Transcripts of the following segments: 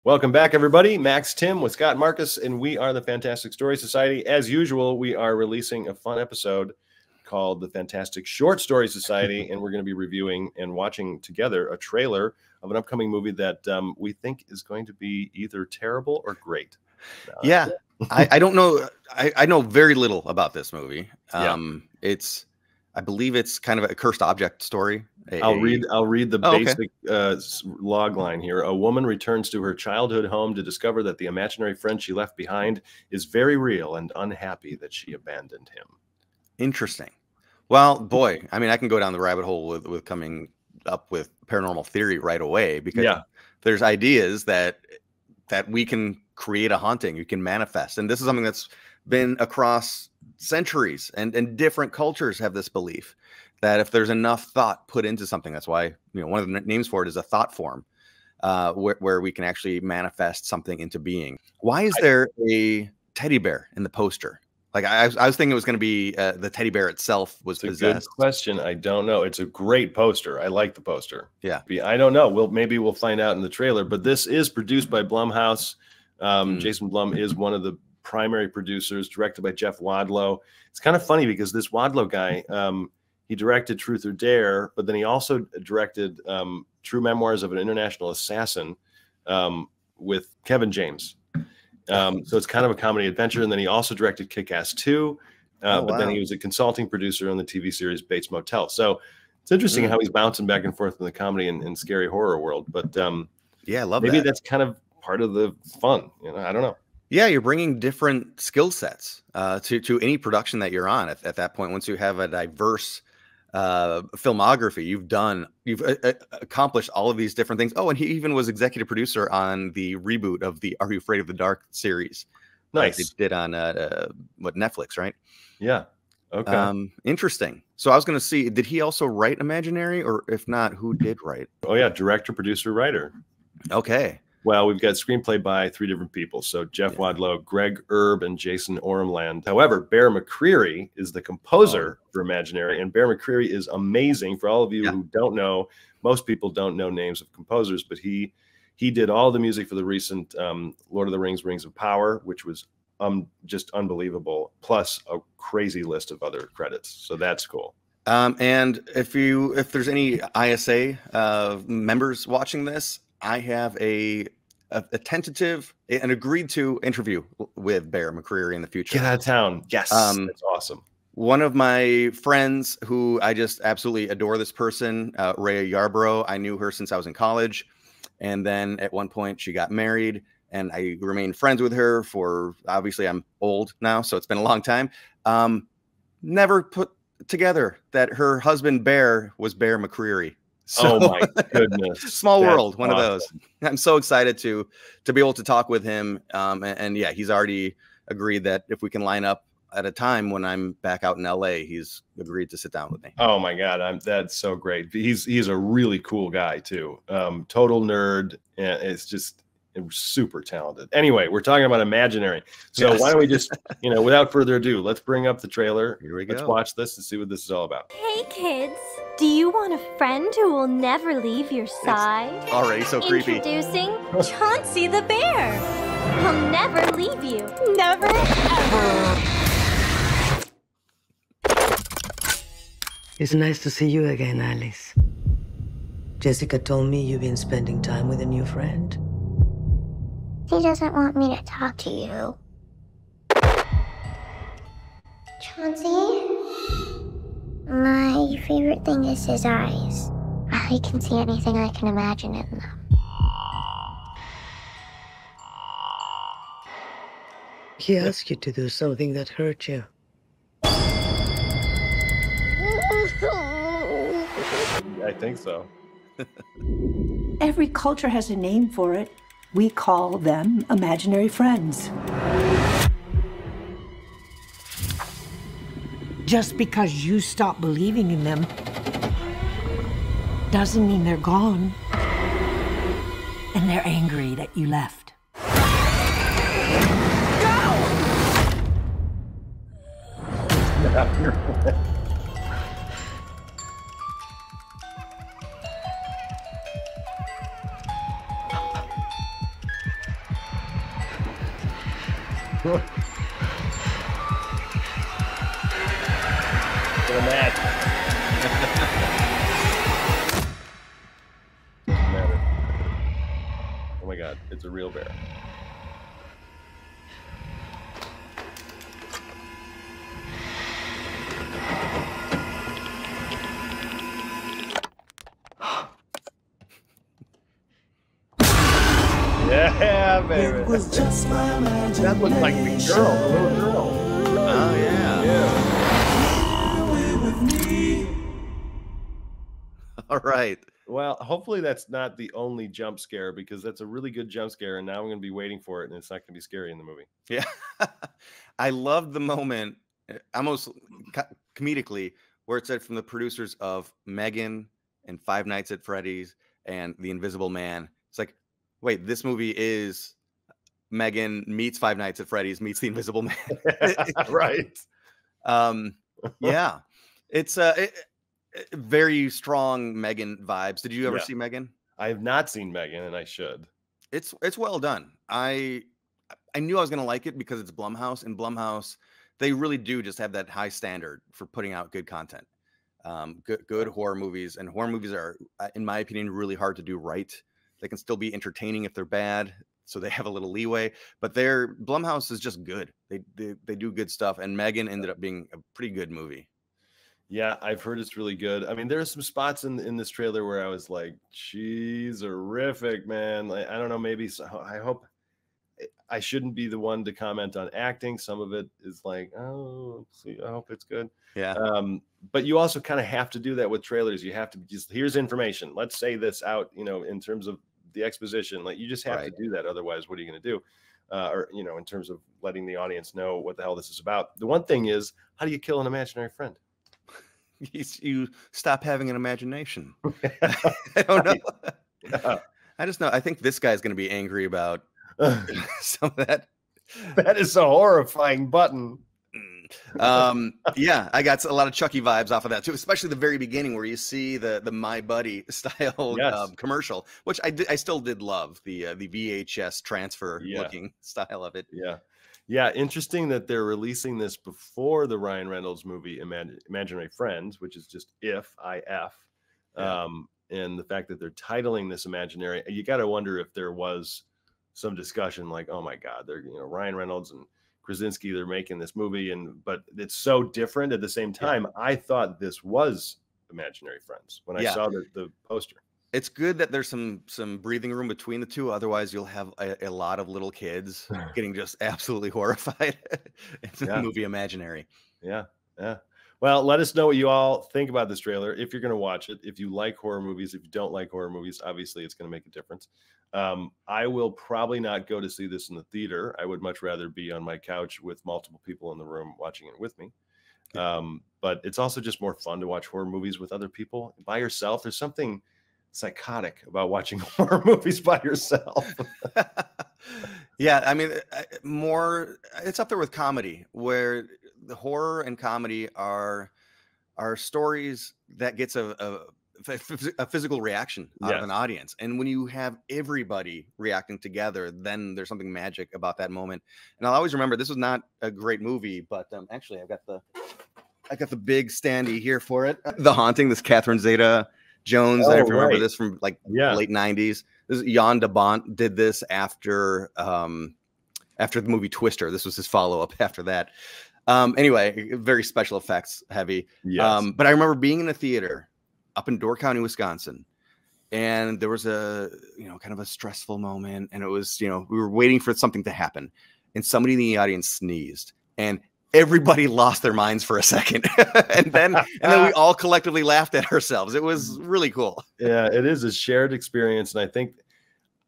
Welcome back, everybody. Max Tim with Scott Marcus, and we are the Fantastic Story Society. As usual, we are releasing a fun episode called the Fantastic Short Story Society, and we're going to be reviewing and watching together a trailer of an upcoming movie that we think is going to be either terrible or great. Yeah, I don't know. I know very little about this movie. I believe it's kind of a cursed object story. I'll read the basic log line here. A woman returns to her childhood home to discover that the imaginary friend she left behind is very real and unhappy that she abandoned him. Interesting. Well, boy, I mean, I can go down the rabbit hole with coming up with paranormal theory right away, because there's ideas that we can create a haunting, you can manifest. And this is something that's been across centuries, and different cultures have this belief that if there's enough thought put into something, that's why, you know, one of the names for it is a thought form, where we can actually manifest something into being. Why is there a teddy bear in the poster? Like I was thinking it was going to be the teddy bear itself was possessed. A good question. I don't know. It's a great poster. I like the poster. Yeah. I don't know. Maybe we'll find out in the trailer, but this is produced by Blumhouse. Jason Blum is one of the primary producers, directed by Jeff Wadlow. It's kind of funny because this Wadlow guy, he directed Truth or Dare, but then he also directed True Memoirs of an International Assassin with Kevin James. So it's kind of a comedy adventure. And then he also directed Kick-Ass 2, then he was a consulting producer on the TV series Bates Motel. So it's interesting how he's bouncing back and forth in the comedy and scary horror world. But yeah, I love maybe that. That's kind of part of the fun. You know, I don't know. Yeah, you're bringing different skill sets to any production that you're on at that point. Once you have a diverse filmography, you've accomplished all of these different things. Oh, and he even was executive producer on the reboot of the Are You Afraid of the Dark series. Nice. They did on Netflix, right? Yeah. Okay. Interesting. So I was going to see, did he also write Imaginary, or if not, who did write? Oh yeah, director, producer, writer. Okay. Well, we've got screenplay by 3 different people. So Jeff Wadlow, Greg Erb, and Jason Ormland. However, Bear McCreary is the composer for Imaginary, and Bear McCreary is amazing. For all of you who don't know, most people don't know names of composers, but he did all the music for the recent Lord of the Rings, Rings of Power, which was just unbelievable, plus a crazy list of other credits. So that's cool. And if there's any ISA members watching this, I have a tentative and agreed to interview with Bear McCreary in the future. Get out of town. Yes. That's awesome. One of my friends who I just absolutely adore this person, Rhea Yarborough. I knew her since I was in college. And then at one point she got married, and I remained friends with her for, obviously I'm old now, so it's been a long time. Never put together that her husband Bear was Bear McCreary. So, oh my goodness. Small world, one of those. I'm so excited to be able to talk with him. And yeah, he's already agreed that if we can line up at a time when I'm back out in LA, he's agreed to sit down with me. Oh my God. That's so great. He's a really cool guy too. Total nerd. And it's just super talented. Anyway, we're talking about Imaginary. So why don't we just, without further ado, let's bring up the trailer. Here we go. Let's watch this and see what this is all about. Hey kids, do you want a friend who will never leave your side? It's already so creepy. Introducing Chauncey the Bear. He'll never leave you. Never, ever. It's nice to see you again, Alice. Jessica told me you've been spending time with a new friend. He doesn't want me to talk to you. Chauncey? My favorite thing is his eyes. I can see anything I can imagine in them. He asked you to do something that hurt you. I think so. Every culture has a name for it. We call them imaginary friends. Just because you stop believing in them doesn't mean they're gone. And they're angry that you left. Go! Oh my God, it's a real bear. Yeah, baby. It was just my imagination. That looks like the girl, the little girl. Oh yeah. Yeah. All right. Well, hopefully that's not the only jump scare, because that's a really good jump scare, and now I'm going to be waiting for it, and it's not going to be scary in the movie. Yeah. I love the moment, almost comedically, where it said from the producers of M3gan and Five Nights at Freddy's and The Invisible Man. It's like, wait, this movie is M3gan meets Five Nights at Freddy's meets The Invisible Man. Right. Yeah. It's very strong M3gan vibes. Did you ever see M3gan? I have not seen M3gan, and I should. It's well done. I knew I was going to like it because it's Blumhouse, and Blumhouse, they really do just have that high standard for putting out good content. Good horror movies, and horror movies are, in my opinion, really hard to do right. They can still be entertaining if they're bad, so they have a little leeway. But Blumhouse is just good. They do good stuff, and M3gan ended up being a pretty good movie. Yeah, I've heard it's really good. I mean, there are some spots in this trailer where I was like, "She's horrific, man." Like, I don't know. Maybe I hope I shouldn't be the one to comment on acting. Some of it is like, "Oh, see, I hope it's good." Yeah. But you also kind of have to do that with trailers. You have to just, here's information. Let's say this out, in terms of the exposition. Like, you just have to do that. Otherwise, what are you going to do? Or, in terms of letting the audience know what the hell this is about. The one thing is, how do you kill an imaginary friend? You stop having an imagination. I don't know. I just know. I think this guy's going to be angry about some of that. That is a horrifying button. Yeah, I got a lot of Chucky vibes off of that too, especially the very beginning where you see the My Buddy style commercial, which I still did love the VHS transfer looking style of it. Yeah, interesting that they're releasing this before the Ryan Reynolds movie Imaginary Friends, which is just IF. And the fact that they're titling this Imaginary, you got to wonder if there was some discussion like, oh my God, they're Ryan Reynolds and Krasinski, they're making this movie, but it's so different at the same time. I thought this was Imaginary Friends when I saw the poster. It's good that there's some breathing room between the two. Otherwise, you'll have a lot of little kids getting just absolutely horrified into the movie Imaginary. Yeah. Well, let us know what you all think about this trailer. If you're going to watch it, if you like horror movies, if you don't like horror movies, obviously it's going to make a difference. I will probably not go to see this in the theater. I would much rather be on my couch with multiple people in the room watching it with me. But it's also just more fun to watch horror movies with other people. By yourself, there's something psychotic about watching horror movies by yourself. Yeah, I mean, it's up there with comedy, where the horror and comedy are stories that gets a physical reaction out of an audience. And when you have everybody reacting together, then there's something magic about that moment. And I'll always remember, this was not a great movie, but actually I got the big standee here for it. The Haunting, this Catherine Zeta-Jones. I don't remember this from like late 90s. This is Jan de Bont did this after the movie Twister. This was his follow-up after that. Anyway, very special effects heavy. But I remember being in a theater up in Door County, Wisconsin, and there was a kind of a stressful moment, and it was we were waiting for something to happen, and somebody in the audience sneezed, and everybody lost their minds for a second. and then we all collectively laughed at ourselves. It was really cool. Yeah, it is a shared experience. And I think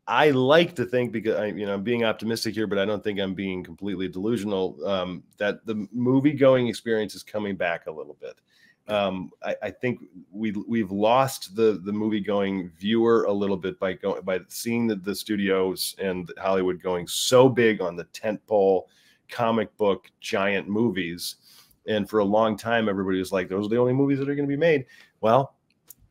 I like to think, because I'm being optimistic here, but I don't think I'm being completely delusional, that the movie going experience is coming back a little bit. I think we've lost the movie going viewer a little bit by seeing the studios and Hollywood going so big on the tentpole comic book giant movies. And for a long time, everybody was like, those are the only movies that are going to be made. Well,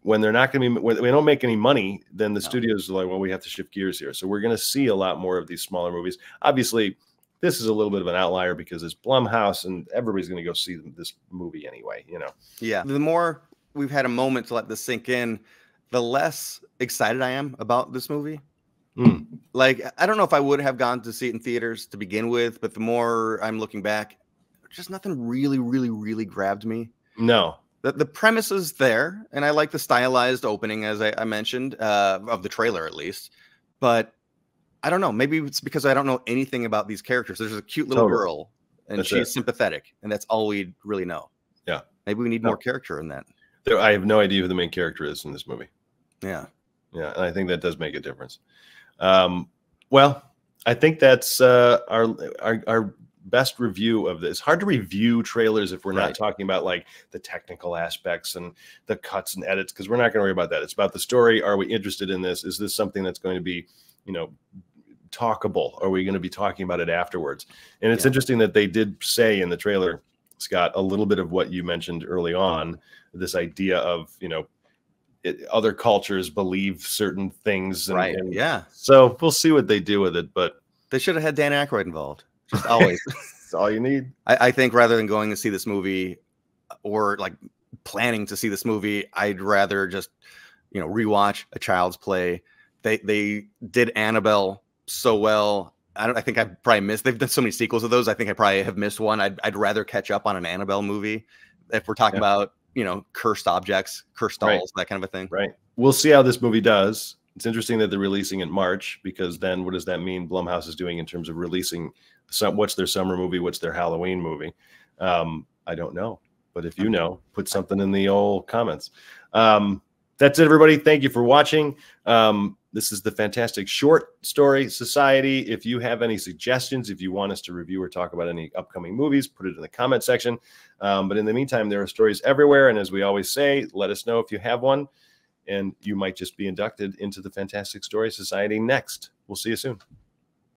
when they're not going to be, when they don't make any money, then the studios are like, well, we have to shift gears here. So we're going to see a lot more of these smaller movies. Obviously, this is a little bit of an outlier because it's Blumhouse and everybody's going to go see this movie anyway, you know? Yeah. The more we've had a moment to let this sink in, the less excited I am about this movie. Like, I don't know if I would have gone to see it in theaters to begin with, but the more I'm looking back, just nothing really grabbed me. No. The premise is there, and I like the stylized opening, as I mentioned, of the trailer at least. But I don't know. Maybe it's because I don't know anything about these characters. There's a cute little girl, and she's sympathetic, and that's all we really know. Yeah. Maybe we need more character in that. I have no idea who the main character is in this movie. Yeah. Yeah, and I think that does make a difference. Well, I think that's our best review of this. Hard to review trailers if we're not talking about like the technical aspects and the cuts and edits, because we're not going to worry about that. It's about the story. Are we interested in this? Is this something that's going to be, you know, talkable? Are we going to be talking about it afterwards? And it's interesting that they did say in the trailer, Scott, a little bit of what you mentioned early on, this idea of, you know, other cultures believe certain things. And, yeah. So we'll see what they do with it, but they should have had Dan Aykroyd involved. Just always. That's all you need. I think rather than going to see this movie or like planning to see this movie, I'd rather just, you know, rewatch A Child's Play. They did Annabelle so well. I think I probably missed. They've done so many sequels of those. I think I probably have missed one. I'd rather catch up on an Annabelle movie if we're talking about, you know, cursed objects, cursed dolls, that kind of a thing. Right. We'll see how this movie does. It's interesting that they're releasing in March, because then what does that mean Blumhouse is doing in terms of releasing what's their summer movie, what's their Halloween movie? I don't know, but if you know, put something in the old comments. That's it, everybody. Thank you for watching. This is the Fantastic Short Story Society. If you have any suggestions, if you want us to review or talk about any upcoming movies, put it in the comment section. But in the meantime, there are stories everywhere. And as we always say, let us know if you have one, and you might just be inducted into the Fantastic Story Society next. We'll see you soon.